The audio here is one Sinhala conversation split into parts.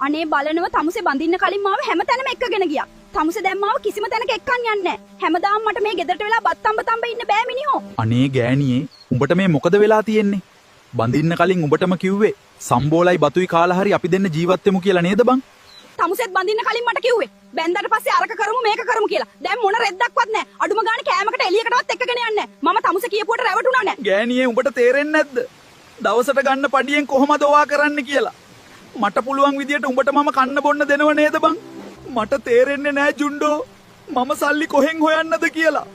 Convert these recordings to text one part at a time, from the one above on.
අනේ බලනව තමුසේ බඳින්න කලින් මාව හැමතැනම එක්කගෙන ගියා. තමුසේ දැන් මාව කිසිම තැනක එක්කන් යන්නේ නැහැ. හැමදාම මට මේ ගෙදරට වෙලා බත්තම්බ ඉන්න බෑ මිනිහෝ. අනේ ගෑණියේ උඹට මේ මොකද වෙලා තියෙන්නේ? බඳින්න කලින් උඹටම කිව්වේ සම්බෝලයි බතුයි කාලා හරි අපි දෙන්න ජීවත් වෙමු කියලා නේද බං? තමුසෙත් බඳින්න කලින් මට කිව්වේ බැන්දට පස්සේ අරක කරමු මේක කරමු කියලා. දැන් මොන රෙද්දක්වත් නැහැ. අඩුම ගානේ කෑමකට එළියකටවත් එක්කගෙන යන්නේ නැහැ. මම තමුසේ කියපුවට රැවටුණා නෑ. ගෑණියේ උඹට තේරෙන්නේ නැද්ද? දවසට ගන්න පඩියෙන් කොහොමද ඔවා කරන්න කියලා? මට පුළුවන් විදියට උඹට මම කන්න බොන්න දෙනව නේද බං? මට තේරෙන්නේ නෑ ජුන්ඩෝ. මම සල්ලි කොහෙන් හොයන්නද කියලා.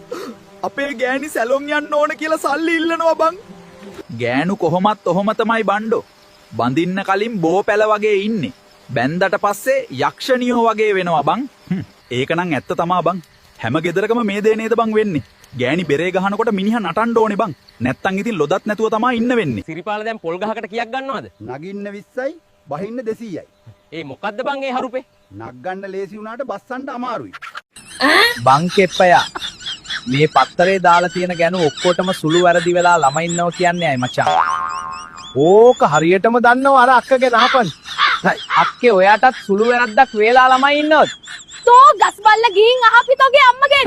අපේ ගෑණි සැලොන් යන්න ඕන කියලා සල්ලි ඉල්ලනවා බං. ගෑනු කොහොමත් ඔහොම තමයි බණ්ඩෝ. බඳින්න කලින් බෝපැල වගේ ඉන්නේ. බැන්දට පස්සේ යක්ෂණියෝ වගේ වෙනවා බං. ඒකනම් ඇත්ත තමා බං. හැම ගෙදරකම මේ දේ නේද බං වෙන්නේ. ගෑණි බෙරේ ගහනකොට මිනිහා නටන්න ඕනේ බං. නැත්තම් ඉතින් ලොදත් නැතුව තමයි ඉන්න වෙන්නේ. සිරිපාල දැන් පොල් ගහකට කීයක් ගන්නවද? නගින්න 20යි බහින්න 200යි. ඒ මොකද්ද බං ඒ හරුපේ? නග්ගන්න ලේසි වුණාට බස්සන්න අමාරුයි. බං කෙප්පයා මේ පත්තරේ දාලා තියෙන ගැන ඔක්කොටම සුළු වැරදි වෙලා ළමයි ඉන්නව කියන්නේ අය මචං. ඕක හරියටම දන්නව අර අක්කගේ නහපන්. අක්කේ ඔයාටත් සුළු වැරද්දක් වේලා ළමයි ඉන්නවද? තෝ ගස් බල්ල ගිහින් අහපිතෝගේ අම්මගෙන්